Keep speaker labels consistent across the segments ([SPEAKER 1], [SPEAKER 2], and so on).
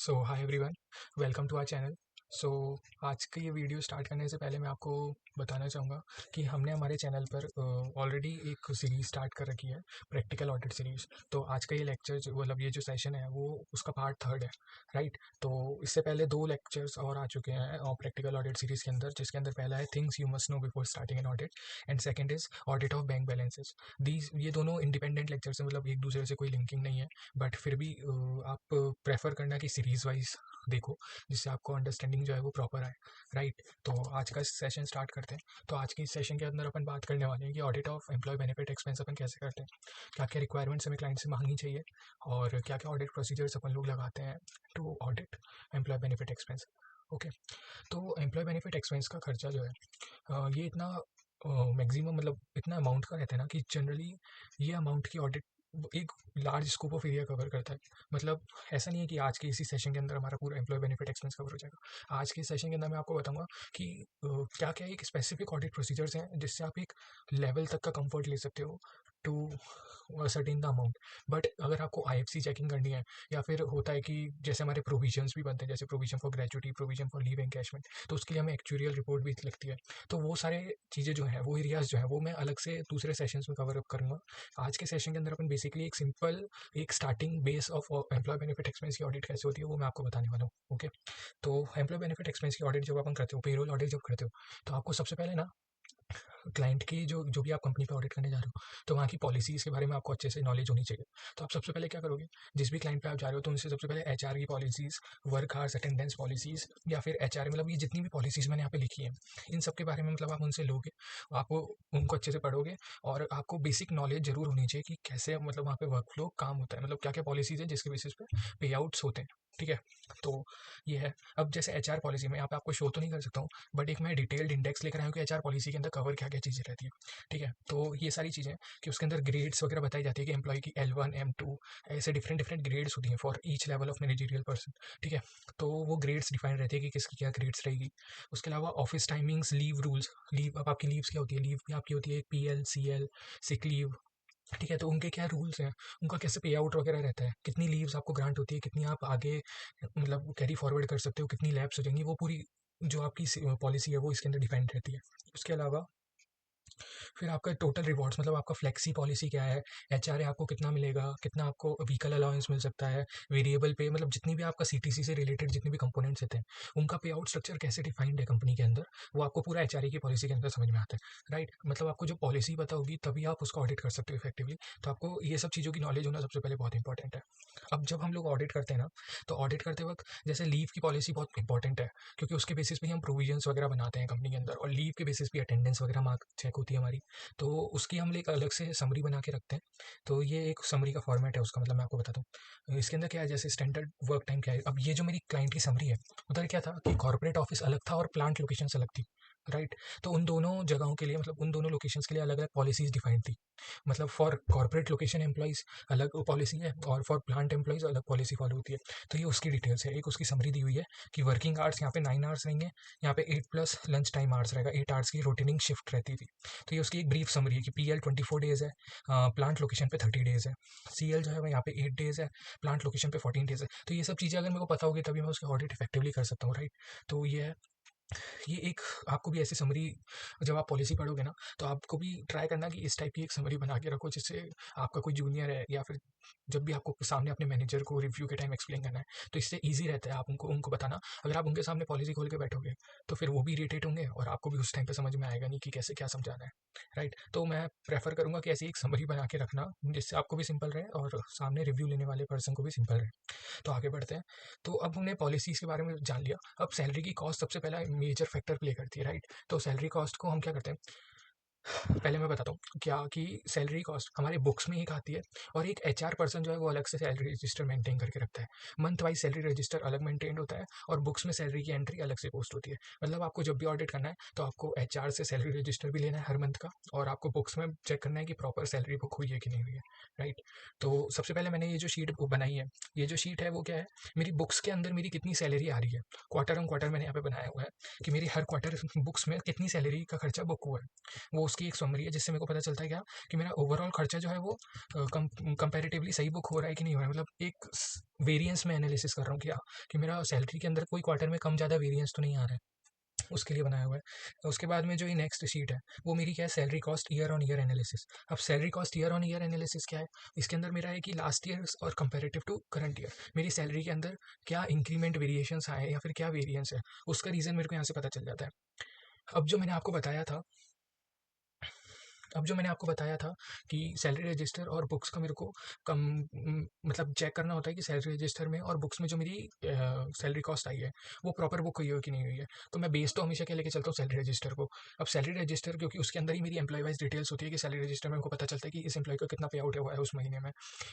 [SPEAKER 1] So hi everyone, welcome to our channel. So आज का ये वीडियो स्टार्ट करने से पहले मैं आपको बताना चाहूँगा कि हमने हमारे चैनल पर ऑलरेडी एक सीरीज़ स्टार्ट कर रखी है, प्रैक्टिकल ऑडिट सीरीज़। तो आज का ये लेक्चर मतलब ये जो सेशन है वो उसका पार्ट थर्ड है, राइट। तो इससे पहले दो लेक्चर्स और आ चुके हैं और प्रैक्टिकल ऑडिट सीरीज़ के अंदर, जिसके अंदर पहला है things you must know before starting an audit and second is audit of bank balances. These ये दोनों इंडिपेंडेंट लेक्चर्स हैं, मतलब एक दूसरे से कोई लिंकिंग नहीं है, बट फिर भी आप प्रेफर करना कि सीरीज़ वाइज देखो, जिससे आपको अंडरस्टैंडिंग जो है वो प्रॉपर आए, राइट। तो आज का सेशन स्टार्ट करते हैं। तो आज की सेशन के अंदर अपन बात करने वाले हैं कि audit of employ benefit expense अपन कैसे करते हैं, क्या क्या रिक्वायरमेंट्स हमें क्लाइंट से मांगनी चाहिए और क्या क्या ऑडिट प्रोसीजर्स अपन लोग लगाते हैं to audit employ benefit expense. Okay. तो एम्प्लॉय बेनिफिट एक्सपेंस का खर्चा जो है ये इतना मैक्सिमम मतलब इतना अमाउंट का रहता है ना कि जनरली ये अमाउंट की ऑडिट एक large scope of area cover करता है। मतलब ऐसा नहीं है कि आज के इसी सेशन के अंदर हमारा पूरा एम्प्लॉय बेनिफिट एक्सपेंस कवर हो जाएगा। आज के सेशन के अंदर मैं आपको बताऊंगा कि क्या क्या एक स्पेसिफिक ऑडिट प्रोसीजर्स हैं जिससे आप एक लेवल तक का कंफर्ट ले सकते हो to certain the amount. But अगर आपको आईएफसी चेकिंग करनी है, या फिर होता है कि जैसे हमारे प्रोविजंस भी बनते हैं, जैसे provision for gratuity, provision for leave encashment, तो उसके लिए हमें एक्चुरियल रिपोर्ट भी लगती है। तो वो सारे चीज़ें जो हैं, वो एरियाज जो है वो मैं अलग से दूसरे सेशंस में कवर अप करूँगा। आज के सेशन के अंदर अपन बेसिकली एक सिंपल एक starting base of employ benefit expense की ऑडिट कैसे होती है वो मैं आपको बताने वाला हूँ। ओके। तो एम्प्लॉय बेनिफिट एक्सपेंस की ऑडिट जब अपन करते हो, पेरोल ऑडिट जब करते हो, तो आपको सबसे पहले ना क्लाइंट की जो जो भी आप कंपनी पे ऑडिट करने जा रहे हो, तो वहाँ की पॉलिसीज़ के बारे में आपको अच्छे से नॉलेज होनी चाहिए। तो आप सबसे पहले क्या करोगे, जिस भी क्लाइंट पे आप जा रहे हो तो उनसे सबसे पहले एचआर की policies, work hours attendance policies, या फिर एचआर मतलब ये जितनी भी पॉलिसीज़ मैंने यहाँ पे लिखी हैं, इन सब के बारे में मतलब आप उनसे लोगे, आप उनको अच्छे से पढ़ोगे, और आपको बेसिक नॉलेज ज़रूर होनी चाहिए कि कैसे मतलब वहाँ पे वर्क फ्लो काम होता है, मतलब क्या क्या पॉलिसीज़ है जिसके बेसिस पे पे आउट्स होते हैं। ठीक है। तो ये है। अब जैसे एचआर पॉलिसी में यहाँ पे आपको शो तो नहीं कर सकता हूँ, बट एक मैं डिटेल्ड इंडेक्स लेकर आया हूँ कि एचआर पॉलिसी के अंदर कवर क्या क्या चीज़ें रहती है। ठीक है। तो ये सारी चीज़ें कि उसके अंदर ग्रेड्स वगैरह बताई जाती है कि एम्प्लॉय की L1 M2 ऐसे डिफरेंट डिफरेंट ग्रेड्स होती हैं for each level of managerial person. ठीक है। तो वो ग्रेड्स डिफाइन रहती है कि किसकी क्या ग्रेड्स रहेगी। उसके अलावा office timings, leave rules, leave अब आपकी लीव्स क्या होती है, लीव भी आपकी होती है एक PL CL सिक लीव। ठीक है। तो उनके क्या रूल्स हैं, उनका कैसे पे आउट वगैरह रहता है, कितनी लीव्स आपको ग्रांट होती है, कितनी आप आगे मतलब कैरी फॉरवर्ड कर सकते हो, कितनी लैप्स हो जाएंगी, वो पूरी जो आपकी पॉलिसी है वो इसके अंदर डिफाइंड रहती है। उसके अलावा फिर आपका टोटल रिवॉर्ड्स मतलब आपका फ्लेक्सी पॉलिसी क्या है, एचआरए आपको कितना मिलेगा, कितना आपको व्हीकल अलाउंस मिल सकता है, वेरिएबल पे मतलब जितनी भी आपका सीटीसी से रिलेटेड जितने भी कंपोनेंट्स रहते हैं, उनका पे आउट स्ट्रक्चर कैसे डिफाइंड है कंपनी के अंदर, वो आपको पूरा एचआरए की पॉलिसी के अंदर समझ में आता है, राइट। मतलब आपको जो पॉलिसी पता होगी तभी आप उसको ऑडिट कर सकते हो इफेक्टिवली। तो आपको ये सब चीज़ों की नॉलेज होना सबसे पहले बहुत इंपॉर्टेंट है। अब जब हम लोग ऑडिट करते हैं ना, तो ऑडिट करते वक्त जैसे लीव की पॉलिसी बहुत इंपॉर्टेंट है, क्योंकि उसके बेसिस पे ही हम प्रोविजंस वगैरह बनाते हैं कंपनी के अंदर, और लीव के बेसिस पे अटेंडेंस वगैरह मार्क चेक होती है हमारी। तो उसकी हम एक अलग से समरी बना के रखते हैं। तो ये एक समरी का फॉर्मेट है उसका, मतलब मैं आपको बताता हूँ इसके अंदर क्या है। जैसे स्टैंडर्ड वर्क टाइम क्या है, अब ये जो मेरी क्लाइंट की समरी है, उधर क्या था कि कॉर्पोरेट ऑफिस अलग था और प्लांट लोकेशन अलग थी, राइट। तो उन दोनों जगहों के लिए मतलब उन दोनों लोकेशंस के लिए अलग अलग पॉलिसीज डिफाइंड थी। मतलब फॉर कॉर्पोरेट लोकेशन एम्प्लॉइज अलग पॉलिसी है, और फॉर प्लांट एम्प्लॉइज अलग पॉलिसी फॉलो होती है। तो ये उसकी डिटेल्स है, एक उसकी समरी दी हुई है कि वर्किंग आवर्स यहाँ पे 9 आवर्स रहेंगे, यहाँ पे 8 प्लस लंच टाइम आवर्स रहेगा, 8 आवर्स की रोटेटिंग शिफ्ट रहती थी। तो ये उसकी एक ब्रीफ समरी है कि PL 24 डेज है, प्लांट लोकेशन पे 30 डेज है, CL जो है वो यहाँ पे 8 डेज है, प्लांट लोकेशन पे 14 डेज है। तो ये सब चीज़ें अगर मेरे को पता होगी तभी मैं उसकी ऑडिट इफेक्टिवली कर सकता हूँ, राइट। तो ये है। ये एक आपको भी ऐसी समरी जब आप पॉलिसी पढ़ोगे ना, तो आपको भी ट्राई करना कि इस टाइप की एक समरी बना के रखो, जिससे आपका कोई जूनियर है या फिर जब भी आपको सामने अपने मैनेजर को रिव्यू के टाइम एक्सप्लेन करना है, तो इससे ईजी रहता है आप उनको उनको बताना। अगर आप उनके सामने पॉलिसी खोल के बैठोगे तो फिर वो भी इरिटेट होंगे और आपको भी उस टाइम पे समझ में आएगा नहीं कि कैसे क्या समझाना है, राइट। तो मैं प्रेफर करूंगा कि ऐसी एक समरी बना के रखना, जिससे आपको भी सिंपल रहे और सामने रिव्यू लेने वाले पर्सन को भी सिंपल रहे। तो आगे बढ़ते हैं। तो अब हमने पॉलिसीज़ के बारे में जान लिया। अब सैलरी की कॉस्ट सबसे पहला मेजर फैक्टर प्ले करती है, राइट। तो सैलरी कॉस्ट को हम क्या करते हैं, पहले मैं बताता हूँ क्या कि सैलरी कॉस्ट हमारे बुक्स में एक आती है, और एक HR पर्सन जो है वो अलग से सैलरी रजिस्टर मेंटेन करके रखता है। मंथ वाइज सैलरी रजिस्टर अलग मेंटेन होता है, और बुक्स में सैलरी की एंट्री अलग से पोस्ट होती है। मतलब आपको जब भी ऑडिट करना है तो आपको HR से सैलरी रजिस्टर भी लेना है हर मंथ का, और आपको बुक्स में चेक करना है कि प्रॉपर सैलरी बुक हुई है कि नहीं हुई है, राइट। तो सबसे पहले मैंने ये जो शीट बनाई है, ये जो शीट है वो क्या है, मेरी बुक्स के अंदर मेरी कितनी सैलरी आ रही है, क्वार्टर ऑन क्वार्टर मैंने यहाँ पे बनाया हुआ है कि मेरी हर क्वार्टर बुक्स में कितनी सैलरी का खर्चा बुक हुआ है। वो उसकी एक समरी है जिससे मेरे को पता चलता है क्या कि मेरा ओवरऑल खर्चा जो है वो कंपैरेटिवली सही बुक हो रहा है कि नहीं हो रहा है। मतलब एक वेरिएंस में एनालिसिस कर रहा हूँ कि मेरा सैलरी के अंदर कोई क्वार्टर में कम ज़्यादा वेरिएंस तो नहीं आ रहा है, उसके लिए बनाया हुआ है। उसके बाद में जो ये नेक्स्ट शीट है वो मेरी क्या है, salary cost year on year analysis. अब salary cost year on year analysis क्या है, इसके अंदर मेरा है कि लास्ट ईयर और कंपेरेटिव टू करंट ईयर मेरी सैलरी के अंदर क्या इंक्रीमेंट वेरिएशंस आए या फिर क्या वेरिएंस है, उसका रीज़न मेरे को यहाँ से पता चल जाता है। अब जो मैंने आपको बताया था अब जो मैंने आपको बताया था कि सैलरी रजिस्टर और बुक्स का मेरे को कम मतलब चेक करना होता है कि सैलरी रजिस्टर में और बुक्स में जो मेरी सैलरी कॉस्ट आई है वो प्रॉपर बुक हुई है कि नहीं हुई है। तो मैं बेस तो हमेशा क्या लेके चलता हूँ, सैलरी रजिस्टर को। अब सैलरी रजिस्टर क्योंकि उसके अंदर ही मेरी एम्प्लॉय वाइज डिटेल्स होती है कि सैलरी रजिस्टर में हमको पता चलता है कि इस एम्प्लॉय का कितना पे आउट हुआ है उस महीने में।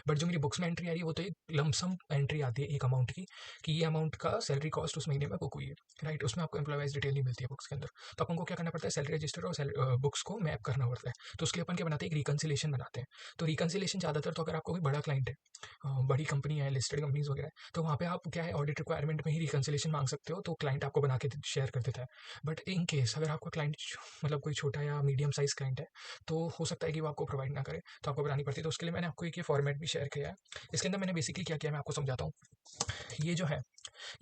[SPEAKER 1] बट जो मेरी बुक्स में एंट्री आ रही है वो तो एक लमसम एंट्री आती है एक अमाउंट की, कि ये अमाउंट का सैलरी कॉस्ट उस महीने में बुक हुई है, राइट। उसमें आपको एम्प्लॉय वाइज डिटेल नहीं मिलती है बुक्स के अंदर। तो अपन को क्या करना पड़ता है, सैलरी रजिस्टर और बुक्स को मैप करना पड़ता है। तो उसके लिए अपन क्या बनाते हैं, एक रिकन्सिलेशन बनाते हैं। तो रिकन्सिलेशन ज़्यादातर तो अगर आपको कोई बड़ा क्लाइंट है, बड़ी कंपनी है, लिस्टेड कंपनीज वगैरह है, तो वहाँ पे आप क्या है ऑडिट रिक्वायरमेंट में ही रिकन्सिलेशन मांग सकते हो, तो क्लाइंट आपको बना के शेयर कर देता है। बट इन केस अगर आपका क्लाइंट मतलब कोई छोटा या मीडियम साइज क्लाइंट है, तो हो सकता है कि वो आपको प्रोवाइड ना करे, तो आपको बनानी पड़ती है। तो उसके लिए मैंने आपको एक ये फॉर्मेट भी शेयर किया है। इसके अंदर मैंने बेसिकली क्या किया मैं आपको समझाता हूँ। ये जो है,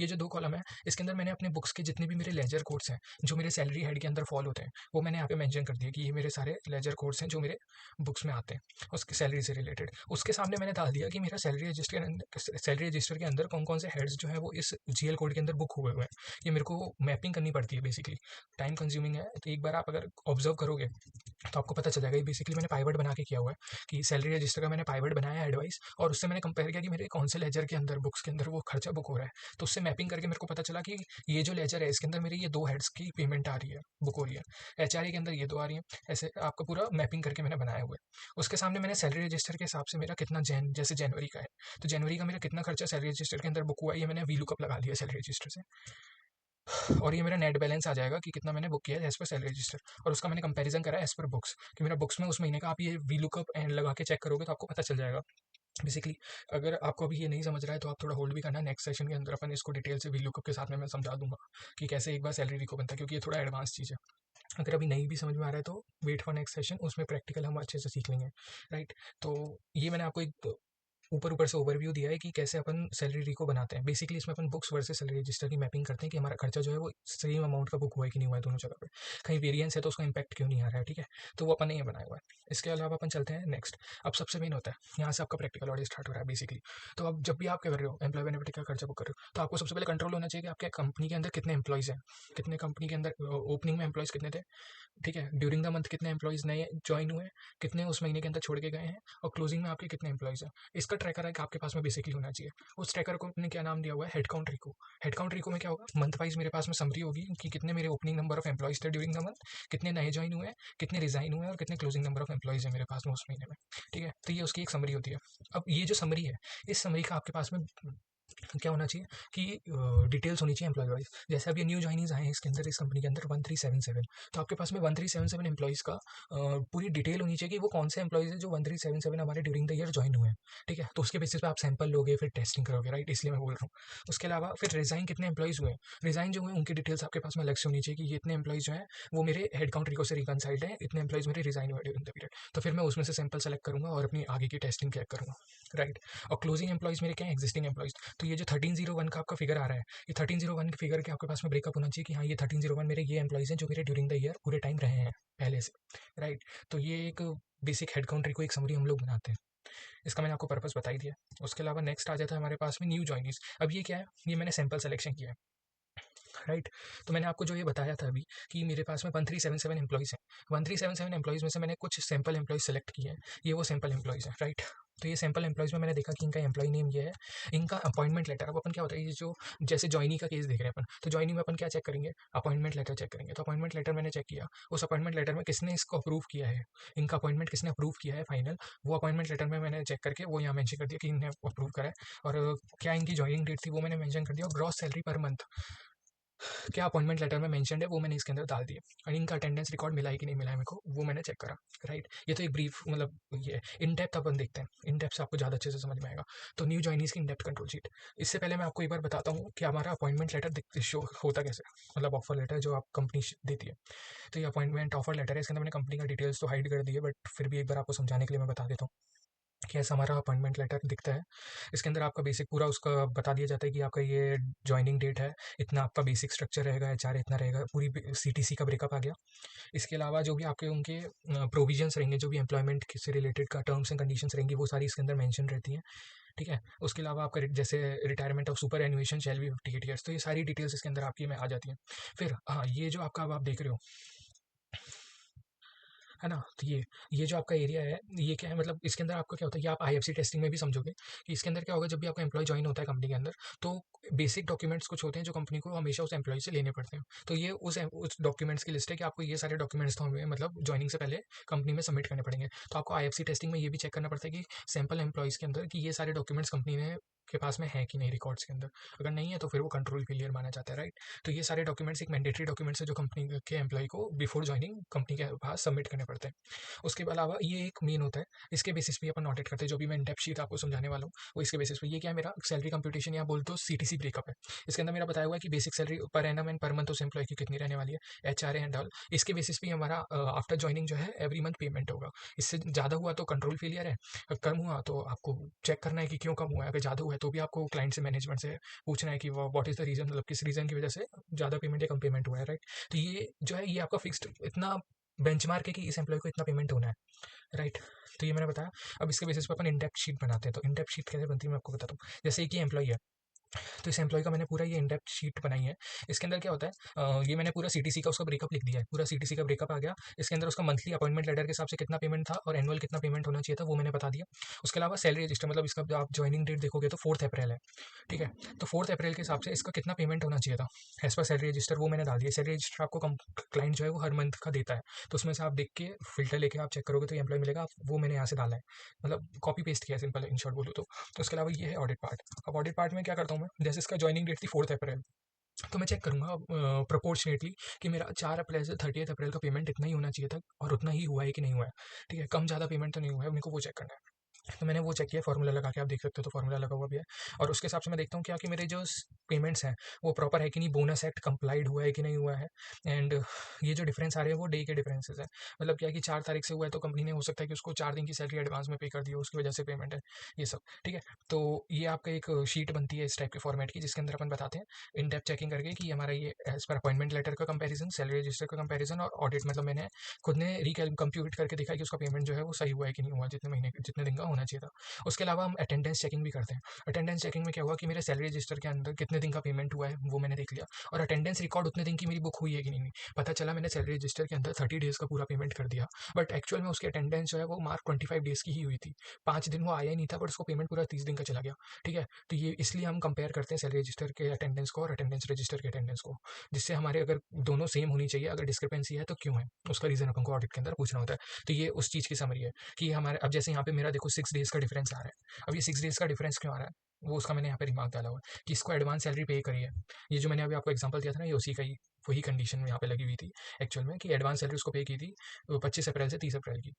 [SPEAKER 1] ये जो 2 कॉलम है, इसके अंदर मैंने अपने बुक्स के जितने भी मेरे लेजर कोड्स हैं, जो मेरे सैलरी हेड के अंदर फॉल होते हैं, वो मैंने यहाँ पे मेंशन कर दिया कि ये मेरे सारे लेजर कोड्स हैं जो मेरे बुक्स में आते हैं, उसकी सैलरी से रिलेटेड। उसके सामने मैंने डाल दिया कि मेरा सैलरी रजिस्टर के अंदर कौन-कौन से हेड्स जो हैं वो इस जीएल कोड के अंदर बुक हुए हुए हैं। ये मेरे को मैपिंग करनी पड़ती है बेसिकली, टाइम कंज्यूमिंग है। तो एक बार आप अगर ऑब्जर्व करोगे तो आपको पता चल जाएगा। ये बेसिकली मैंने पाइवट बना के किया हुआ है कि सैलरी रजिस्टर का मैंने पाइवट बनाया है एडवाइस, और उससे मैंने कंपेयर किया कि मेरे कौन से लेजर के अंदर बुक्स के अंदर वो खर्चा बुक हो रहा है। तो उससे मैपिंग करके मेरे को पता चला कि ये जो लेजर है इसके अंदर मेरी ये 2 हेड्स की पेमेंट आ रही है, बुक हो रही है। एचआरए के अंदर ये 2 आ रही हैं। ऐसे आपका पूरा मैपिंग करके मैंने बनाया हुआ है। उसके सामने मैंने सैलरी रजिस्टर के हिसाब से मेरा कितना जैसे जनवरी का है, तो जनवरी का मेरा कितना खर्चा सैलरी रजिस्टर के अंदर बुक हुआ है, ये मैंने वीलुकअप लगा लिया सैलरी रजिस्टर से। और ये मेरा नेट बैलेंस आ जाएगा कि कितना मैंने बुक किया है एज़ पर सैलरी रजिस्टर, और उसका मैंने कंपैरिजन करा है एज़ पर बुक्स, कि मेरा बुक्स में उस महीने का आप ये वीलुकअप एंड लगा के चेक करोगे तो आपको पता चल जाएगा बेसिकली। अगर आपको अभी ये नहीं समझ रहा है तो आप थोड़ा होल्ड भी करना, नेक्स्ट सेशन के अंदर अपन इसको डिटेल से वीलुकअप के साथ में मैं समझा दूंगा कि कैसे एक बार सैलरी रिको बनता है, क्योंकि ये थोड़ा एडवांस चीज़ है। अगर अभी नहीं भी समझ में आ रहा है तो वेट फॉर नेक्स्ट सेशन, उसमें प्रैक्टिकल हम अच्छे से सीख लेंगे, राइट। तो ये मैंने आपको एक ऊपर ऊपर से ओवरव्यू दिया है कि कैसे अपन सैलरी रिको बनाते हैं। बेसिकली इसमें अपन बुक्स वर्सेस सैलरी रजिस्टर की मैपिंग करते हैं कि हमारा खर्चा जो है वो सेम अमाउंट का बुक हुआ है कि नहीं हुआ है दोनों जगह पे, कहीं वेरिएंस है तो उसका इम्पैक्ट क्यों नहीं आ रहा है, ठीक है। तो वो अपन ने ये बनाया हुआ है। इसके अलावा अपन चलते हैं नेक्स्ट। अब सबसे मेन होता है, यहाँ से आपका प्रैक्टिकल ऑडिट स्टार्ट हो रहा है बेसिकली। तो अब जब भी आप क्या कर रहे हो, एम्प्लॉय बेनिफिट का खर्चा बुक कर रहे हो, तो आपको सबसे पहले कंट्रोल होना चाहिए कि आपके कंपनी के अंदर कितने एम्प्लॉयज़ हैं, कितने कंपनी के अंदर ओपनिंग में एम्प्लॉयज़ कितने थे, ठीक है। ड्यूरिंग द मंथ कितने एम्प्लॉयज़ नए ज्वाइन हुए, कितने उस महीने के अंदर छोड़ के गए हैं, और क्लोजिंग में आपके कितने एम्प्लॉयज़ हैं। इसका ट्रैकर है कि आपके पास में बेसिकली होना चाहिए। उस ट्रैकर को हमने क्या नाम दिया हुआ है, हेड काउंट रिको। हेड काउंट रिको में क्या होगा, मंथ वाइज मेरे पास में समरी होगी कि कितने मेरे ओपनिंग नंबर ऑफ एम्प्लॉयज़ थे ड्यूरिंग द मंथ, कितने नए ज्वाइन हुए हैं, कितने रिजाइन हुए हैं, और कितने क्लोजिंग नंबर ऑफ एम्प्लॉयज़ है मेरे पास में उस महीने में, ठीक है। तो ये उसकी एक समरी होती है। अब ये जो समरी है, इस समरी का आपके पास में क्या होना चाहिए कि डिटेल्स होनी चाहिए एम्प्लॉय वाइज। जैसे अब ये न्यू ज्वाइनिंग्स आए हैं इसके अंदर, इस कंपनी के अंदर 1377, तो आपके पास में 1377 एम्प्लॉयज़ का पूरी डिटेल होनी चाहिए कि वो कौन से एम्प्लॉयज़ हैं जो 1377 हमारे ड्यूरिंग द ईयर ज्वाइन हुए हैं, ठीक है। तो उसके बेसिस पे आप सैंपल लोगे, फिर टेस्टिंग करोगे, राइट, इसलिए मैं बोल रहा हूँ। उसके अलावा फिर रिजाइन कितने एम्प्लॉयज़ हुए हैं, रिजाइन जो हुए उनकी डिटेल्स आपके पास में अलग से होनी चाहिए कि ये इतने एम्प्लॉयज़ जो हैं वो मेरे हेड काउंट रिको से रिकनसाइल्ड हैं, इतने एम्प्लॉयज़ मेरे रिजाइन हुए ड्यूरिंग द पीरियड। तो फिर मैं उसमें से सैंपल सेलेक्ट करूँगा और अपनी आगे की टेस्टिंग चेक करूँगा, राइट। और क्लोजिंग एम्प्लॉयज़ मेरे क्या है, एग्जिस्टिंग एम्प्लॉयज़। तो ये जो 1301 का आपका फिगर आ रहा है, ये 1301 के फिगर के आपके पास में ब्रेकअप होना चाहिए कि हाँ ये 1301 मेरे ये एम्प्लॉयज़ हैं जो मेरे ड्यूरिंग द ईयर पूरे टाइम रहे हैं पहले से, राइट। तो ये एक बेसिक हेड काउंट रिको एक समरी हम लोग बनाते हैं। इसका मैंने आपको पर्पस बता ही दिया। उसके अलावा नेक्स्ट आ जाता है हमारे पास में न्यू जॉइनीज। अब ये क्या है, ये मैंने सैंपल सेलेक्शन किया है, राइट। तो मैंने आपको जो ये बताया था अभी कि मेरे पास में 1377 एम्प्लॉयज़ हैं, 1377 एम्प्लॉयज़ में से मैंने कुछ सैंपल एम्प्लॉयज़ सेलेक्ट किए हैं, ये वो सैंपल एम्प्लॉयज़ हैं, राइट। तो ये सैंपल एम्प्लॉयज़ में मैंने देखा कि इनका एम्प्लॉय नेम ये है, इनका अपॉइंटमेंट लेटर। अब अपन क्या होता है, ये जो जैसे जॉइनी का केस देख रहे हैं अपन, तो जॉइनी में अपन क्या चेक करेंगे, अपॉइंटमेंट लेटर चेक करेंगे। तो अपॉइंटमेंट लेटर मैंने चेक किया, उस अपॉइंटमेंट लेटर में किसने इसको अप्रूव किया है, इनका अपॉइंटमेंट किसने अप्रूव किया है फाइनल, वो अपॉइंटमेंट लेटर में मैंने चेक करके वो यहाँ मेंशन कर दिया कि इन्हें अप्रूव करा है। और क्या इनकी जॉइनिंग डेट थी वो मैंने मेंशन कर दिया, और ग्रॉस सैलरी पर मंथ क्या अपॉइंटमेंट लेटर में मेंशन्ड है वो मैंने इसके अंदर डाल दिया, और इनका अटेंडेंस रिकॉर्ड मिला है कि नहीं मिला है मेरे को वो मैंने चेक करा। राइट, ये तो एक ब्रीफ मतलब ये इन डेप्थ अपन देखते हैं, इन डेप्थ से आपको ज़्यादा अच्छे से समझ में आएगा। तो न्यू जॉइनीज की इन डेप्थ कंट्रोल शीट। इससे पहले मैं आपको एक बार बताता हूँ कि हमारा अपॉइंटमेंट लेटर शो होता कैसे, मतलब ऑफर लेटर जो आप कंपनी देती है। तो ये अपॉइंटमेंट ऑफर लेटर है, इसके अंदर मैंने कंपनी का डिटेल्स तो हाइड कर दी है, बट फिर भी एक बार आपको समझाने के लिए मैं बता देता हूँ कि ऐसा हमारा अपॉइंटमेंट लेटर दिखता है। इसके अंदर आपका बेसिक पूरा उसका बता दिया जाता है कि आपका ये जॉइनिंग डेट है, इतना आपका बेसिक स्ट्रक्चर रहेगा, एचआर इतना रहेगा, पूरी सीटीसी का ब्रेकअप आ गया। इसके अलावा जो भी आपके उनके प्रोविजंस रहेंगे, जो भी एम्प्लॉयमेंट से रिलेटेड का टर्म्स एंड कंडीशंस रहेंगी, वो सारी इसके अंदर मेंशन रहती हैं। ठीक है, उसके अलावा आपका जैसे retirement of superannuation shall be 58 years, तो ये सारी डिटेल्स इसके अंदर आपकी में आ जाती हैं। फिर हाँ, ये जो आपका अब आप देख रहे हो है ना, तो ये जो आपका एरिया है, ये क्या है, मतलब इसके अंदर आपका क्या होता है, ये आप आईएफसी टेस्टिंग में भी समझोगे कि इसके अंदर क्या होगा। जब भी आपका एम्प्लॉय ज्वाइन होता है कंपनी के अंदर, तो बेसिक डॉक्यूमेंट्स कुछ होते हैं जो कंपनी को हमेशा उस एम्प्लॉय से लेने पड़ते हैं। तो ये उस डॉक्यूमेंट्स की लिस्ट है कि आपको ये सारे डॉक्यूमेंट्स तो हमें मतलब ज्वाइनिंग से पहले कंपनी में सबमिट करने पड़ेंगे। तो आपको आईएफसी टेस्टिंग में ये भी चेक करना पड़ता है कि सैम्पल एम्प्लॉयज़ के अंदर कि ये सारे डॉक्यूमेंट्स कंपनी ने के पास में है कि नहीं रिकॉर्ड्स के अंदर। अगर नहीं है तो फिर वो कंट्रोल फेलियर माना जाता है। राइट, तो ये सारे डॉक्यूमेंट्स एक मैंडेटरी डॉक्यूमेंट्स है जो कंपनी के एम्प्लॉय को बिफोर ज्वाइनिंग कंपनी के पास सबमिट करने पड़ते हैं। उसके अलावा ये एक मेन होता है, इसके बेसिस पे अपन ऑडिट करते हैं। जो भी मैं इन डेप्थ शीट आपको समझाने वाला हूँ वो इसके बेसिस पे। ये क्या है, मेरा सैलरी कंप्यूटेशन या बोल तो सीटीसी ब्रेकअप है। इसके अंदर मेरा बताया हुआ है कि basic salary per annum and per month उस एम्प्लॉय की कितनी रहने वाली है, एचआरए एंड ऑल। इसके बेसिस पे हमारा आफ्टर ज्वाइनिंग जो है एवरी मंथ पेमेंट होगा। इससे ज़्यादा हुआ तो कंट्रोल फेलियर है, कम हुआ तो आपको चेक करना है कि क्यों कम हुआ है। अगर ज़्यादा हुआ है तो भी आपको क्लाइंट से मैनेजमेंट से पूछना है कि व्हाट इज़ द रीज़न, मतलब किस रीज़न की वजह से ज़्यादा पेमेंट या कम पेमेंट हुआ है। राइट, तो ये जो है ये आपका फिक्स्ड इतना बेंचमार्क है कि इस एम्प्लॉय को इतना पेमेंट होना है। राइट, तो ये मैंने बताया। अब इसके बेसिस पे अपन इन डेप्थ शीट बनाते हैं। तो इन डेप्थ शीट कैसे बनती है मैं आपको बताता हूँ। जैसे एक ही एम्प्लॉय है, तो इस एम्प्लॉय का मैंने पूरा ये इन डेप्थ शीट बनाई है। इसके अंदर क्या होता है, ये मैंने पूरा सीटीसी का उसका ब्रेकअप लिख दिया है। पूरा सीटीसी का ब्रेकअप आ गया। इसके अंदर उसका मंथली अपॉइंटमेंट लेटर के हिसाब से कितना पेमेंट था और एनुअल कितना पेमेंट होना चाहिए था वो मैंने बता दिया। उसके अलावा सैलरी रजिस्टर, मतलब इसका जो आप ज्वाइनिंग डेट देखोगे तो 4 अप्रैल है। ठीक है, तो 4 अप्रैल के हिसाब से इसका कितना पेमेंट होना चाहिए था एज पर सैलरी रजिस्टर वो मैंने डाल दिया। सैलरी रजिस्टर आपको क्लाइंट जो है वो हर मंथ का देता है, तो उसमें से आप देख के फिल्टर लेके आप चेक करोगे तो एम्प्लॉय मिलेगा, वो मैंने यहाँ से डाला है, मतलब कॉपी पेस्ट किया सिंपल इन शॉर्ट बोलूँ तो। उसके अलावा ये है ऑडिट पार्ट। अब ऑडिट पार्ट में क्या करता हूँ मैं, जैसे इसका ज्वाइनिंग डेट थी 4 अप्रैल, तो मैं चेक करूँगा प्रोपोर्शनेटली कि मेरा 4 अप्रैल से 30 अप्रैल का पेमेंट इतना ही होना चाहिए था और उतना ही हुआ है कि नहीं हुआ है। ठीक है, कम ज़्यादा पेमेंट तो नहीं हुआ है, मेरे को वो चेक करना है। तो मैंने वो चेक किया, फार्मूला लगा के आप देख सकते हो, तो फार्मूला लगा हुआ भी है। और उसके हिसाब से मैं देखता हूँ क्या कि मेरे जो पेमेंट्स हैं वो प्रॉपर है कि नहीं, बोनस एक्ट कंप्लाइड हुआ है कि नहीं हुआ है। एंड ये जो डिफरेंस आ रहे हैं वो डे के डिफरेंसेस है। मतलब क्या है कि 4 तारीख से हुआ है तो कंपनी ने हो सकता है कि उसको 4 दिन की सैलरी एडवांस में पे कर दी हो, उसकी वजह से पेमेंट है ये सब। ठीक है, तो ये आपका एक शीट बनती है इस टाइप के फॉर्मेट की, जिसके अंदर अपन बताते हैं इन डेप्थ चेकिंग करके कि हमारा ये एज पर अपॉइंटमेंट लेटर का कंपैरिजन, सैलरी रजिस्टर का कंपैरिजन और ऑडिट, मतलब मैंने खुद ने कंप्यूट करके देखा कि उसका पेमेंट जो है वो सही हुआ है कि नहीं हुआ, जितने महीने जितने दिन का होना चाहिए था। उसके अलावा हम अटेंडेंस चेकिंग भी करते हैं। अटेंडेंस चेकिंग में क्या हुआ कि मेरे सैलरी रजिस्टर के अंदर कितने दिन का पेमेंट हुआ है वो मैंने देख लिया, और अटेंडेंस रिकॉर्ड उतने दिन की मेरी बुक हुई है कि नहीं हुई। पता चला मैंने सैलरी रजिस्टर के अंदर 30 डेज़ का पूरा पेमेंट कर दिया, बट एक्चुअल में उसकी अटेंडेंस जो है वो मार्क 25 डेज़ की ही हुई थी। 5 दिन वो आया ही नहीं था, बट उसको पेमेंट पूरा 30 दिन का चला गया। ठीक है, तो ये इसलिए हम कंपेयर करते हैं सैलरी रजिस्टर के अटेंडेंस को और अटेंडेंस रजिस्टर के अटेंडेंस को, जिससे हमारे अगर दोनों सेम होनी चाहिए, अगर डिस्क्रिपेंसी है तो क्यों है, उसका रीज़न अपन को ऑडिट के अंदर पूछना होता है। तो ये उस चीज़ की समरी है कि हमारे अब जैसे यहाँ पे मेरा देखो 6 डेज़ का डिफरेंस आ रहा है। अब ये 6 डेज़ का डिफरेंस क्यों आ रहा है, वो उसका मैंने यहाँ पे रिमार्क डाला हुआ है कि इसको एडवांस सैलरी पे करी है। ये जो मैंने अभी आपको एग्जांपल दिया था ना, ये उसी का ही वही कंडीशन में यहाँ पे लगी हुई थी एक्चुअल में, कि एडवांस सैलरी उसको पे की थी 25 अप्रैल से 30 अप्रैल की,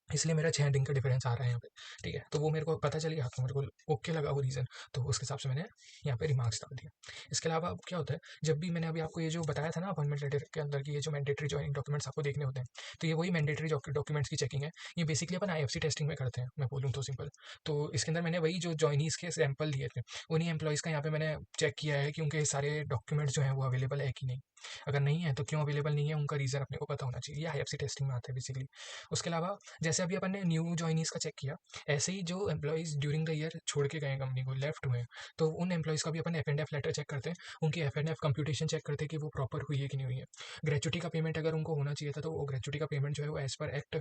[SPEAKER 1] इसलिए मेरा 6 दिन का डिफरेंस आ रहा है यहाँ पे। ठीक है, तो वो मेरे को पता चल गया, तो मेरे को ओके लगा वो रीज़न, तो उसके हिसाब से मैंने यहाँ पे रिमार्क्स डाल दिया। इसके अलावा अब क्या होता है, जब भी मैंने अभी आपको ये जो बताया था ना अपॉइंटमेंट लेटर के अंदर की ये जो मैंडेटरी ज्वाइनिंग डॉक्यूमेंट्स आपको देखने होते हैं, तो ये वही मैंडेटरी डॉक्यूमेंट्स की चेकिंग है। ये बेसिकली अपन आईएफसी टेस्टिंग में करते हैं, मैं बोलूँ तो सिंपल। तो इसके अंदर मैंने वही जो जॉइनीज़ के सैंपल दिए थे, उन्हीं एम्प्लॉयज़ का यहाँ पे मैंने चेक किया है कि उनके सारे डॉक्यूमेंट्स जो हैं वो अवेलेबल है कि नहीं। अगर नहीं है तो क्यों अवेलेबल नहीं है, उनका रीज़न अपने को पता होना चाहिए। ये आईएफसी टेस्टिंग में आता है बेसिकली। उसके अलावा जैसे अभी अपन ने न्यू जॉइनीज़ का चेक किया, ऐसे ही जो एम्प्लॉइज़ ड्यूरिंग द ईयर छोड़ के गए कंपनी को, लेफ्ट हुए हैं, तो उन एम्प्लॉइज़ का भी अपन एफ लेटर चेक करते हैं, उनकी एफ कंप्यूटेशन चेक करते हैं कि वो प्रॉपर हुई है कि नहीं हुई है। ग्रेचुटी का पेमेंट अगर उनको होना चाहिए था तो वो ग्रेचुटी का पेमेंट जो है वो एज़ पर एक्ट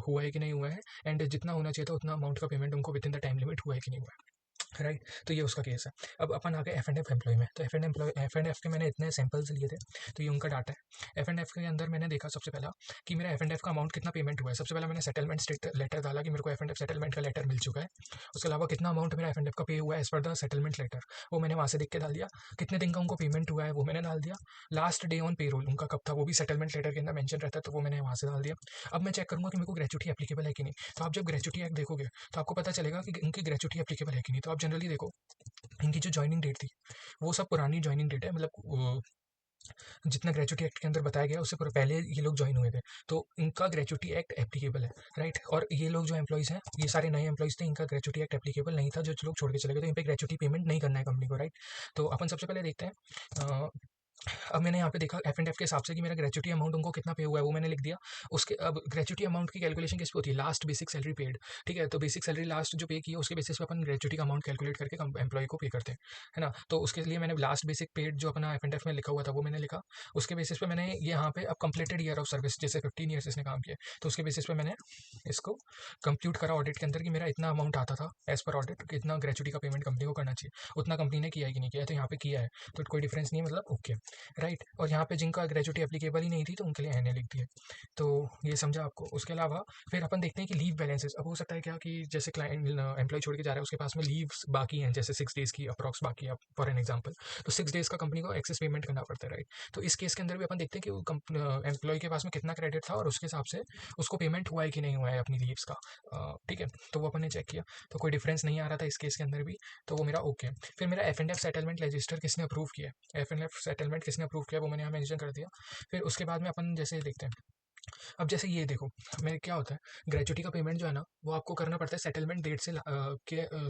[SPEAKER 1] हुआ है कि नहीं हुआ है, एंड जितना होना चाहिए था उतना अमाउंट का पेमेंट उनको with in the time limit हुआ है कि नहीं हुआ है। राइट। तो ये उसका केस है। अब अपन आ गए एफ एंड एफ एम्प्लॉय में। तो एफ एंड एफ के मैंने इतने सैंपल्स लिए थे, तो ये उनका डाटा है। एफ एंड एफ के अंदर मैंने देखा सबसे पहला कि मेरा एफ एंड एफ का अमाउंट कितना पेमेंट हुआ है। सबसे पहला मैंने सेटलमेंट स्टेट लेटर डाला कि मेरे को एफ एंड एफ सेटलमेंट का लेटर मिल चुका है। उसके अलावा कितना अमाउंट मेरा एफ एंड एफ का पे हुआ है as per the settlement letter, वो मैंने वहाँ से देख के डाल दिया। कितने दिन का उनको पेमेंट हुआ है वो मैंने डाल दिया। लास्ट डे ऑन पे रोल उनका कब था वो भी सेटलमेंट लेटर के अंदर मेंशन रहता है, तो वो मैंने वहाँ से डाल दिया। अब मैं चेक करूँगा कि मेरे को ग्रेच्युटी एप्लीकेबल है कि नहीं। तो आप जब ग्रेच्युटी एक्ट देखोगे तो आपको पता चलेगा कि इनकी ग्रेच्युटी एप्लीकेबल है कि नहीं। तो आप जनरली देखो, इनकी जो जॉइनिंग डेट थी वो सब पुरानी जॉइनिंग डेट है, मतलब जितना ग्रेच्युटी एक्ट के अंदर बताया गया उससे पहले ये लोग ज्वाइन हुए थे, तो इनका ग्रेच्युटी एक्ट एप्लीकेबल है। राइट। और ये लोग जो एम्प्लॉइज़ हैं ये सारे नए एम्प्लॉइज़ थे, इनका ग्रेच्युटी एक्ट एप्लीकेबल नहीं था, जो लोग छोड़ के चले गए, तो इन पे ग्रेच्युटी पेमेंट नहीं करना है कंपनी को। राइट। तो अपन सबसे पहले देखते हैं। अब मैंने यहाँ पे देखा एफ एंड एफ के हिसाब से कि मेरा ग्रेच्युटी अमाउंट उनको कितना पे हुआ है वो मैंने लिख दिया। उसके अब ग्रेच्युटी अमाउंट की कैलकुलेशन किस पे होती है, लास्ट बेसिक सैलरी पेड। ठीक है, तो बेसिक सैलरी लास्ट जो पे की है उसके बेसिस पे अपन ग्रेच्युटी का अमाउंट कैलकुलेट करके एम्प्लॉय को पे करते हैं, है ना। तो उसके लिए मैंने लास्ट बेसिक पेड जो अपना एफ एंड एफ में लिखा हुआ था वो मैंने लिखा। उसके बेसिस पे मैंने ये यहाँ पे अब कंप्लीटेड ईयर ऑफ सर्विस, जैसे 15 ईयर्स इसने काम किया, तो उसके बेसिस पे मैंने इसको कंप्यूट करा ऑडिट के अंदर कि मेरा इतना अमाउंट आता था एज पर ऑडिट कि इतना ग्रेच्युटी का पेमेंट कंपनी को करना चाहिए, उतना कंपनी ने किया है कि नहीं किया है। तो यहाँ पे किया है, तो कोई डिफरेंस नहीं है, मतलब ओके। राइट। और यहाँ पे जिनका ग्रेजुटी एप्लीकेबल ही नहीं थी तो उनके लिए एन ए लिख दिए। तो ये समझा आपको। उसके अलावा फिर अपन देखते हैं कि लीव बैलेंसेस। अब हो सकता है क्या कि जैसे क्लाइंट एम्प्लॉय छोड़ के जा रहा है, उसके पास में लीव्स बाकी हैं, जैसे 6 डेज़ की अप्रॉक्स बाकी है फॉर एन एग्जाम्पल, तो 6 डेज़ का कंपनी को एक्सेस पेमेंट करना पड़ता है। राइट। तो इस केस के अंदर भी अपन देखते हैं कि एम्प्लॉय के पास में कितना क्रेडिट था और उसके हिसाब से उसको पेमेंट हुआ है कि नहीं हुआ है अपनी लीव्स का। ठीक है, तो वो अपन ने चेक किया, तो कोई डिफरेंस नहीं आ रहा था इस केस के अंदर भी, तो वो मेरा ओके। फिर मेरा F and F settlement register किसने अप्रूव किया, एफ एंड एफ सेटलमेंट किसने अप्रूव किया वो मैंने यहाँ मेंशन कर दिया। फिर उसके बाद में अपन जैसे देखते हैं, अब जैसे ये देखो मेरे क्या होता है, ग्रेच्युटी का पेमेंट जो है ना वो आपको करना पड़ता है सेटलमेंट डेट से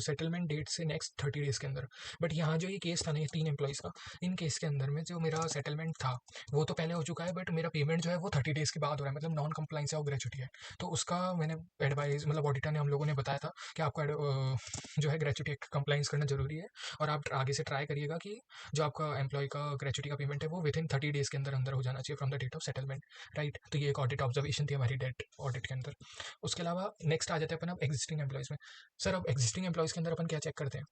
[SPEAKER 1] सेटलमेंट डेट से नेक्स्ट 30 डेज़ के अंदर। बट यहाँ जो ये केस था ना, ये 3 एम्प्लॉइज़ का, इन केस के अंदर में जो मेरा सेटलमेंट था वो तो पहले हो चुका है, बट मेरा पेमेंट जो है वो 30 डेज़ के बाद हो रहा है, मतलब नॉन कंप्लाइंस है वो ग्रेच्युटी है। तो उसका मैंने एडवाइस, मतलब ऑडिटर ने हम लोगों ने बताया था कि आपको जो है ग्रेच्युटी कंप्लाइंस करना जरूरी है, और आप आगे से ट्राई करिएगा कि जो आपका एम्प्लॉय का ग्रेच्युटी का पेमेंट है वो विद इन 30 डेज़ के अंदर अंदर हो जाना चाहिए from the date of settlement. Right. तो ये एक ऑडिट ऑब्जर्वेशन थी हमारी डेट ऑडिट के अंदर। उसके अलावा नेक्स्ट आ जाते हैं अपन अब एग्जिस्टिंग एम्प्लॉयज़ में। सर अब एग्जिस्टिंग एम्प्लॉयज़ के अंदर अपन क्या चेक करते हैं,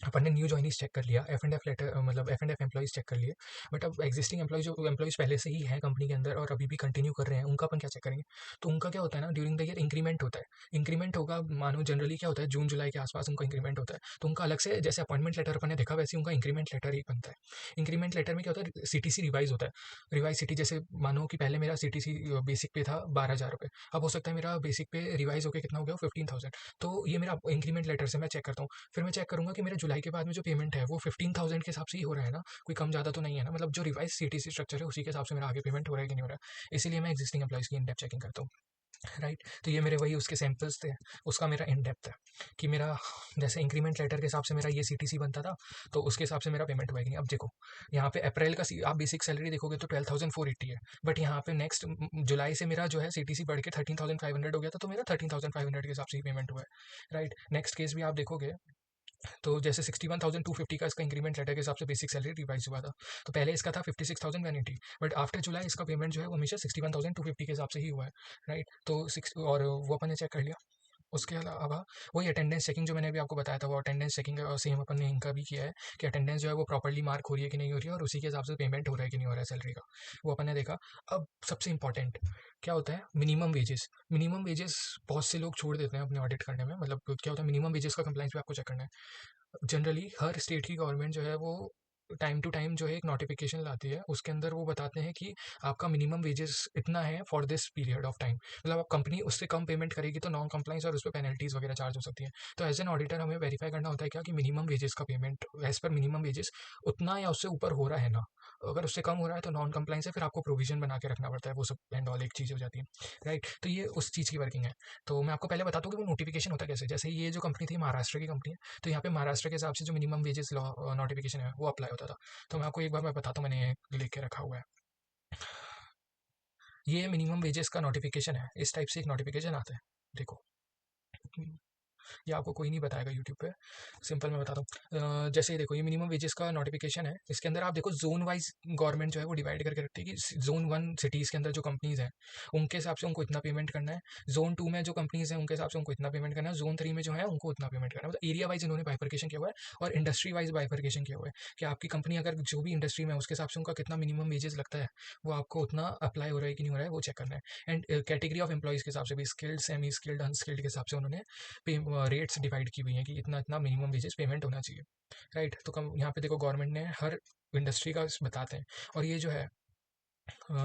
[SPEAKER 1] अपन ने न्यू जॉइनीज चेक कर लिया, एफ एंड एफ लेटर मतलब F and F employees check कर लिए। बट अब एग्जिस्टिंग एम्प्लॉयज जो एम्प्लॉयज पहले से ही हैं कंपनी के अंदर और अभी भी कंटिन्यू कर रहे हैं, उनका अपन क्या चेक करेंगे। तो उनका क्या होता है ना, ड्यूरिंग द ईयर इंक्रीमेंट होता है। इंक्रीमेंट होगा, मानो जनरली क्या होता है जून जुलाई के आसपास उनका इंक्रीमेंट होता है, तो उनका अलग से जैसे अपॉइंटमेंट लेटर अपन ने देखा वैसे उनका इंक्रीमेंट लेटर ही बनता है। इंक्रीमेंट लेटर में क्या होता है, सी टी सी रिवाइज होता है। रिवाइज सी टी, जैसे मानो कि पहले मेरा सी टी सी बेसिक पे था 12,000 रुपये, अब हो सकता है मेरा बेसिक पे रिवाइज होकर कितना हो गया 15,000। तो ये मेरा इंक्रीमेंट लेटर से मैं चेक करता हूँ। फिर मैं चेक करूँगा कि मेरे जुलाई के बाद में जो पेमेंट है वो 15,000 के हिसाब से ही हो रहा है ना, कोई कम ज़्यादा तो नहीं है ना, मतलब जो रिवाइज सीटीसी स्ट्रक्चर है उसी के हिसाब से मेरा आगे पेमेंट हो रहा है कि नहीं हो रहा है। इसीलिए मैं एग्जिस्टिंग एम्प्लॉइज़ की इन डेप्थ चेकिंग करता हूँ। राइट। तो ये मेरे वही उसके सैंपल्स थे, उसका मेरा इन डेप्थ है कि मेरा जैसे इंक्रीमेंट लेटर के हिसाब से मेरा ये सीटीसी बनता था, तो उसके हिसाब से मेरा पेमेंट हुआ कि नहीं। अब देखो यहाँ पे अप्रैल का आप बेसिक सैलरी देखोगे तो 12,480 है, बट यहाँ पे नेक्स्ट जुलाई से मेरा जो है सीटीसी बढ़ के 13,500 हो गया था, तो मेरा 13,500 के हिसाब से ही पेमेंट हुआ है। राइट। नेक्स्ट केस भी आप देखोगे तो जैसे 61,250 का इसका इंक्रीमेंट लेटर के हिसाब से बेसिक सैलरी रिवाइज हुआ था, तो पहले इसका था 56,180, बट आफ्टर जुलाई इसका पेमेंट जो है वो हमेशा 61,250 के हिसाब से ही हुआ है। राइट। तो सिक्स और वो अपन ने चेक कर लिया। उसके अलावा वही अटेंडेंस चेकिंग जो मैंने अभी आपको बताया था, वो अटेंडेंस चेकिंग सेम अपन ने इनका भी किया है कि अटेंडेंस जो है वो प्रॉपर्ली मार्क हो रही है कि नहीं हो रही है, और उसी के हिसाब से पेमेंट हो रहा है कि नहीं हो रहा है सैलरी का, वो अपन ने देखा। अब सबसे इंपॉर्टेंट क्या होता है, मिनिमम वेजेस। मिनिमम वेजेस बहुत से लोग छोड़ देते हैं अपने ऑडिट करने में, मतलब क्या होता है मिनिमम वेजेस का कंप्लाइंस भी आपको चेक करना है। जनरली हर स्टेट की गवर्नमेंट जो है वो टाइम टू टाइम जो है एक नोटिफिकेशन लाती है, उसके अंदर वो बताते हैं कि आपका मिनिमम वेजेस इतना है for this period of time, मतलब आप कंपनी उससे कम पेमेंट करेगी तो नॉन कंप्लाइंस और उस पर पेनल्टीज वगैरह चार्ज हो सकती है। तो एज एन ऑडिटर हमें वेरीफाई करना होता है क्या कि मिनिमम वेजेस का payment as per minimum wages उतना या उससे ऊपर हो रहा है ना। अगर उससे कम हो रहा है तो नॉन कंप्लाइंस है, फिर आपको प्रोविजन बना के रखना पड़ता है, वो सब एंड ऑल एक चीज़ हो जाती है। राइट। तो ये उस चीज़ की वर्किंग है। तो मैं आपको पहले बताता हूँ कि वो नोटिफिकेशन होता है कैसे। जैसे ये जो कंपनी थी महाराष्ट्र की कंपनी है, तो यहाँ पे महाराष्ट्र के हिसाब से जो मिनिमम वेजेस लॉ नोटिफिकेशन है वो अप्लाई होता था। तो मैं आपको एक बार मैं बताता हूँ, मैंने लिख के रखा हुआ है। ये मिनिमम वेजेस का नोटिफिकेशन है, इस टाइप से एक नोटिफिकेशन आता है। देखो ये आपको कोई नहीं बताएगा यूट्यूब पे। सिंपल मैं बताता हूँ। जैसे ये देखो, ये मिनिमम वेजेस का नोटिफिकेशन है। इसके अंदर आप देखो जोन वाइज गवर्नमेंट जो है वो डिवाइड करके रखती है कि जोन 1 सिटीज़ के अंदर जो कंपनीज़ हैं उनके हिसाब से उनको इतना पेमेंट करना है। जोन 2 में जो कंपनीज़ हैं उनके हिसाब से उनको इतना पेमेंट करना है। जोन 3 में जो है उनको उतना पेमेंट करना है। मतलब एरिया वाइज इन्होंने बाइफर्केशन किया हुआ है और इंडस्ट्री वाइज बाइफर्केशन किया हुआ है कि आपकी कंपनी अगर जो भी इंडस्ट्री में है उसके हिसाब से उनका कितना मिनिमम वेजेस लगता है, वो आपको उतना अप्लाई हो रहा है कि नहीं हो रहा है वो चेक करना है। एंड कैटेगरी ऑफ एम्प्लॉइज़ के हिसाब से भी स्किल्ड, सेमी स्किल्ड, अनस्किल्ड के हिसाब से उन्होंने पे रेट्स डिवाइड की हुई हैं कि इतना इतना मिनिमम वेजेस पेमेंट होना चाहिए। राइट, तो कम यहाँ पे देखो गवर्नमेंट ने हर इंडस्ट्री का बताते हैं। और ये जो है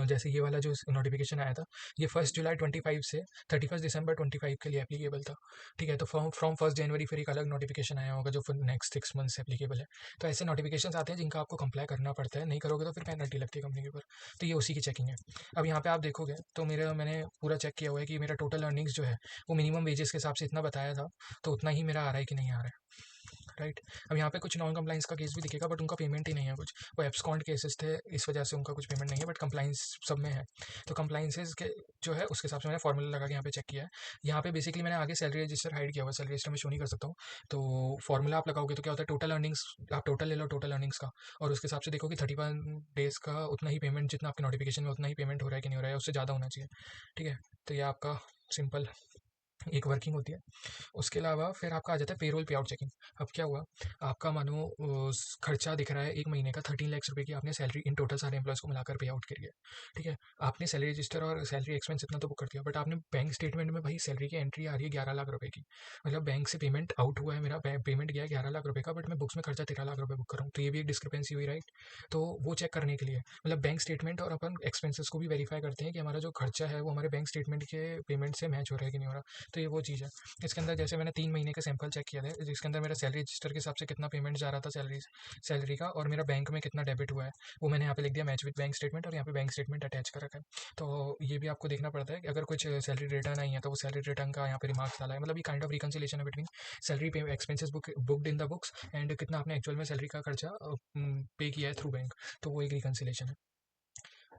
[SPEAKER 1] जैसे ये वाला जो नोटिफिकेशन आया था, ये 1 जुलाई 25 से 31 दिसंबर 25 के लिए एप्लीकेबल था। ठीक है, तो फ्रॉम 1 जनवरी फिर एक अलग नोटिफिकेशन आया होगा जो फिर नेक्स्ट 6 मंथ्स एप्लीकेबल है। तो ऐसे नोटिफिकेशन आते हैं जिनका आपको कंप्लाई करना पड़ता है, नहीं करोगे तो फिर पेनल्टी लगती है कंपनी के ऊपर। तो ये उसी की चेकिंग है। अब यहाँ पे आप देखोगे तो मैंने पूरा चेक किया हुआ है कि मेरा टोटल अर्निंग्स जो है वो मिनिमम वेजेस के हिसाब से इतना बताया था, तो उतना ही मेरा आ रहा है कि नहीं आ रहा है। राइट, अब यहाँ पे कुछ नॉन कंप्लाइंस का केस भी दिखेगा बट उनका पेमेंट ही नहीं है कुछ। वो एब्सकॉन्ड केसेस थे, इस वजह से उनका कुछ पेमेंट नहीं है, बट कंप्लाइंस सब में है। तो कंप्लाइंसेस के जो है उसके हिसाब से मैंने फॉर्मूला लगा के यहाँ पे चेक किया है। यहाँ पे बेसिकली मैंने आगे सैलरी रजिस्टर हाइड किया हुआ है, सैलरी रजिस्टर में शो नहीं कर सकता हूँ। तो फॉर्मूला आप लगाओगे तो क्या होता है, टोटल अर्निंग्स आप टोटल ले लो, टोटल अर्निंग्स का, और उसके हिसाब से देखो कि 31 डेज का उतना ही पेमेंट जितना आपके नोटिफिकेशन में उतना ही पेमेंट हो रहा है कि नहीं हो रहा है, उससे ज़्यादा होना चाहिए। ठीक है, तो ये आपका सिंपल एक वर्किंग होती है। उसके अलावा फिर आपका आ जाता है पेरोल पे आउट चेकिंग। अब क्या हुआ, आपका मानो खर्चा दिख रहा है 1 महीने का 13 लाख रुपए की, आपने सैलरी इन टोटल सारे एम्प्लॉयज़ को मिलाकर पे आउट करी है। ठीक है, आपने सैलरी रजिस्टर और सैलरी एक्सपेंस इतना तो बुक कर दिया, बट आपने बैंक स्टेटमेंट में भाई सैलरी की एंट्री आ रही है 11 लाख रुपए की। मतलब बैंक से पेमेंट आउट हुआ है, मेरा पेमेंट गया है 11 लाख रुपए का, बट मैं बुक्स में खर्चा 13 लाख रुपए बुक कर रहा हूँ। तो ये भी एक डिस्क्रिपेंसी हुई, राइट। तो वो चेक करने के लिए मतलब बैंक स्टेटमेंट और अपन एक्सपेंसेस को भी वेरीफाई करते हैं कि हमारा जो खर्चा है वो हमारे बैंक स्टेटमेंट के पेमेंट से मैच हो रहा है कि नहीं हो रहा। तो ये वो चीज़ है। इसके अंदर जैसे मैंने 3 महीने का सैंपल चेक किया था, जिसके अंदर मेरा सैलरी रजिस्टर के हिसाब से कितना पेमेंट जा रहा था सैलरी का, और मेरा बैंक में कितना डेबिट हुआ है, वो मैंने यहाँ पे लिख दिया मैच विद बैंक स्टेटमेंट, और यहाँ पे बैंक स्टेटमेंट अटैच कर रखा है। तो ये भी आपको देखना पड़ता है कि अगर कुछ सैलरी रिटर्न आई है तो वो सैलरी रिटर्न का यहाँ पे रिमार्क्स डाला है। मतलब ये काइंड ऑफ रिकन्सिलेशन है बिटवीन सैलरी पे expenses booked in the books and कितना आपने एक्चुअल में सैलरी का खर्चा पे किया है थ्रू बैंक। तो वो एक रिकन्सिलेशन है।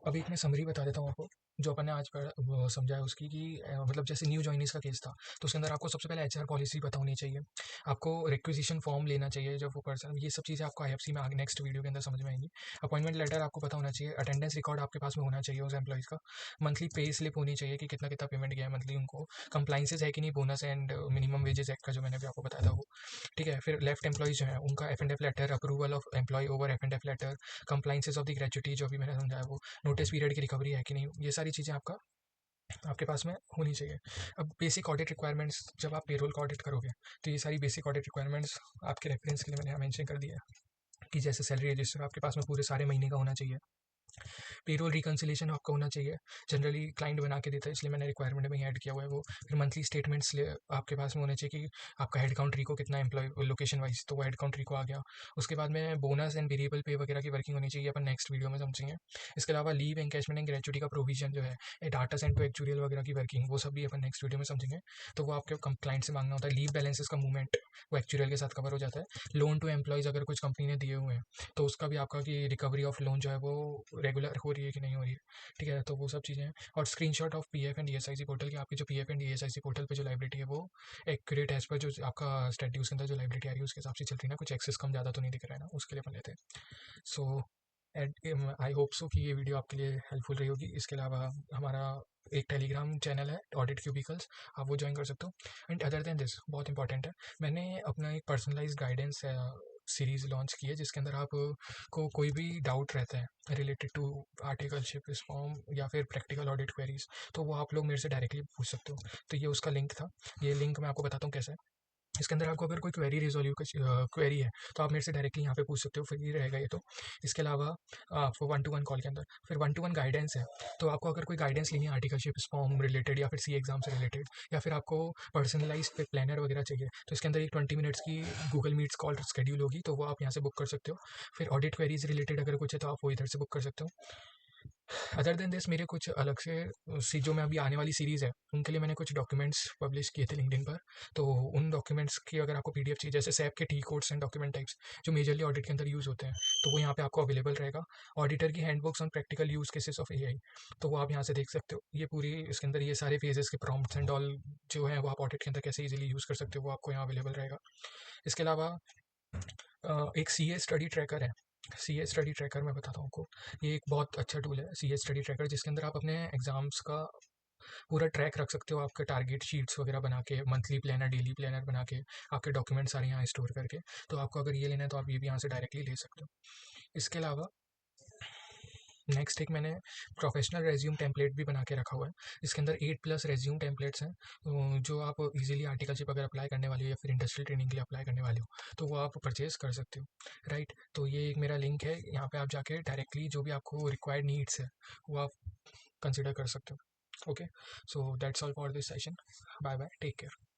[SPEAKER 1] अभी एक मैं समरी बता देता हूँ आपको, जो अपन ने आज वो समझा है उसकी कि मतलब जैसे न्यू जॉइनीज का केस था, तो उसके अंदर आपको सबसे पहले एचआर पॉलिसी पता होनी चाहिए। आपको रिक्विजिशन फॉर्म लेना चाहिए जब वो पर्सन, ये सब चीज़ें आपको आईएफसी में आगे नेक्स्ट वीडियो के अंदर समझ में आएंगी। अपॉइंटमेंट लेटर आपको पता होना चाहिए, अटेंडेंस रिकॉर्ड आपके पास में होना चाहिए उस एम्प्लॉइज़ का, मंथली पे स्लिप होनी चाहिए कि कितना कितना पेमेंट गया है मंथली उनको, कंप्लाइंसेज है कि नहीं bonus and minimum wages act का जो मैंने भी आपको बताया था वो। ठीक है, फिर लेफ्ट एम्प्लॉइज जो है उनका F and F letter, approval of employ over F and F letter, compliances of the gratuity जो भी मैंने समझाया वो, नोटिस पीरियड की रिकवरी है कि नहीं, ये सारी चीज़ें आपके पास में होनी चाहिए। अब बेसिक ऑडिट रिक्वायरमेंट्स, जब आप पेरोल का ऑडिट करोगे तो ये सारी बेसिक ऑडिट रिक्वायरमेंट्स आपके रेफरेंस के लिए मैंने यहाँ मेंशन कर दिया है कि जैसे सैलरी रजिस्टर आपके पास में पूरे सारे महीने का होना चाहिए, पेरोल रिकन्सिलेशन आपका होना चाहिए, जनरली क्लाइंट बना के देता है इसलिए मैंने रिक्वायरमेंट में ही ऐड किया हुआ है वो। फिर मंथली स्टेटमेंट्स आपके पास में होने चाहिए कि आपका हेड काउंट रिको कितना एम्प्लॉय लोकेशन वाइज, तो वो हेड काउंट रिको आ गया। उसके बाद में बोनस एंड वेरिएबल पे वगैरह की वर्किंग होनी चाहिए, अपन नेक्स्ट वीडियो में समझेंगे। इसके अलावा लीव एंकेजमेंट एंड ग्रेचुटी का प्रोविजन जो है, डाटा सेंड टू एक्चुरियल वगैरह की वर्किंग, वो सब भी अपन नेक्स्ट वीडियो में समझेंगे। तो वो आपके क्लाइंट से मांगना होता है। लीव बैलेंसेस का मूवमेंट वो एक्चुरियल के साथ कवर हो जाता है। लोन टू एम्प्लॉयज़ अगर कुछ कंपनी ने दिए हुए हैं तो उसका भी आपका कि रिकवरी ऑफ लोन जो है वो रेगुलर हो रही है कि नहीं हो रही है। ठीक है, तो वो सब चीज़ें हैं। और screenshot of PF and ESIC portal की, आपकी जो पीएफ एंड ईएसआईसी पोर्टल पे जो लाइबिलिटी है वो एक्यूरेट एज पर जो आपका स्टैट्यूज के अंदर जो लाइबिलिटी आ रही है उसके हिसाब से चल रही है ना, कुछ एक्सेस कम ज़्यादा तो नहीं दिख रहा है ना, उसके लिए अपन लेते हैं। सो आई होप सो कि ये वीडियो आपके लिए हेल्पफुल रही होगी। इसके अलावा हमारा एक टेलीग्राम चैनल है ऑडिट क्यूबिकल्स, आप वो ज्वाइन कर सकते हो। एंड अदर देन दिस बहुत इंपॉर्टेंट है, मैंने अपना एक पर्सनलाइज गाइडेंस सीरीज़ लॉन्च की है जिसके अंदर आप को कोई भी डाउट रहता है रिलेटेड टू आर्टिकलशिप फॉर्म या फिर प्रैक्टिकल ऑडिट क्वेरीज, तो वो आप लोग मेरे से डायरेक्टली पूछ सकते हो। तो ये उसका लिंक था, ये लिंक मैं आपको बताता हूँ कैसे है। इसके अंदर आपको अगर कोई क्वेरी रिजोल्व क्वेरी है तो आप मेरे से डायरेक्टली यहाँ पे पूछ सकते हो, फ्री रहेगा ये तो। इसके अलावा आप 1-to-1 कॉल के अंदर फिर 1-to-1 गाइडेंस है। तो आपको अगर कोई गाइडेंस लेनी है आर्टिकलशिप फॉर्म रिलेटेड या फिर सी एग्जाम से रिलेटेड, या फिर आपको पर्सनलाइज प्लानर वगैरह चाहिए, तो इसके अंदर एक 20 मिनट्स की गूगल मीट्स कॉल शेड्यूल होगी, तो वो आप यहाँ से बुक कर सकते हो। फिर ऑडिट क्वेरीज रिलेटेड अगर कुछ है तो आप वो इधर से बुक कर सकते हो। अदर देन दिस मेरे कुछ अलग से जो मैं अभी आने वाली सीरीज़ है उनके लिए मैंने कुछ डॉक्यूमेंट्स पब्लिश किए थे लिंक्डइन पर। तो उन डॉक्यूमेंट्स की अगर आपको पीडीएफ चाहिए, जैसे सैप के T codes and document types जो मेजरली ऑडिट के अंदर यूज़ होते हैं, तो वो यहाँ पे आपको अवेलेबल रहेगा। ऑडिटर की handbooks on practical use cases of AI, तो वो आप यहाँ से देख सकते हो। ये पूरी इसके अंदर ये सारे फेजेस के प्रॉम्प्ट्स एंड ऑल जो है वो आप ऑडिट के अंदर कैसे इजीली यूज़ कर सकते हो वो आपको यहाँ अवेलेबल रहेगा। इसके अलावा एक सी ए स्टडी ट्रैकर है। सी ए स्टडी ट्रैकर मैं बताता हूँ आपको। ये एक बहुत अच्छा टूल है सी ए स्टडी ट्रैकर, जिसके अंदर आप अपने एग्जाम्स का पूरा ट्रैक रख सकते हो, आपके टारगेट शीट्स वगैरह बना के, मंथली प्लानर डेली प्लानर बना के, आपके डॉक्यूमेंट सारे यहाँ स्टोर करके। तो आपको अगर ये लेना है तो आप ये भी यहाँ से डायरेक्टली ले सकते हो। इसके अलावा नेक्स्ट एक मैंने प्रोफेशनल रेज्यूम टेम्पलेट भी बना के रखा हुआ है। इसके अंदर 8+ रेज्यूम टेम्पलेट्स हैं, जो आप इजीली आर्टिकलशिप अगर अप्लाई करने वाली हो या फिर इंडस्ट्रियल ट्रेनिंग के लिए अप्लाई करने वाले हो तो वो आप परचेज कर सकते हो, राइट। तो ये एक मेरा लिंक है, यहाँ पे आप जाके डायरेक्टली जो भी आपको रिक्वायर्ड नीड्स है वो आप कंसिडर कर सकते हो। Okay, so that's all for this session. Bye bye, take care.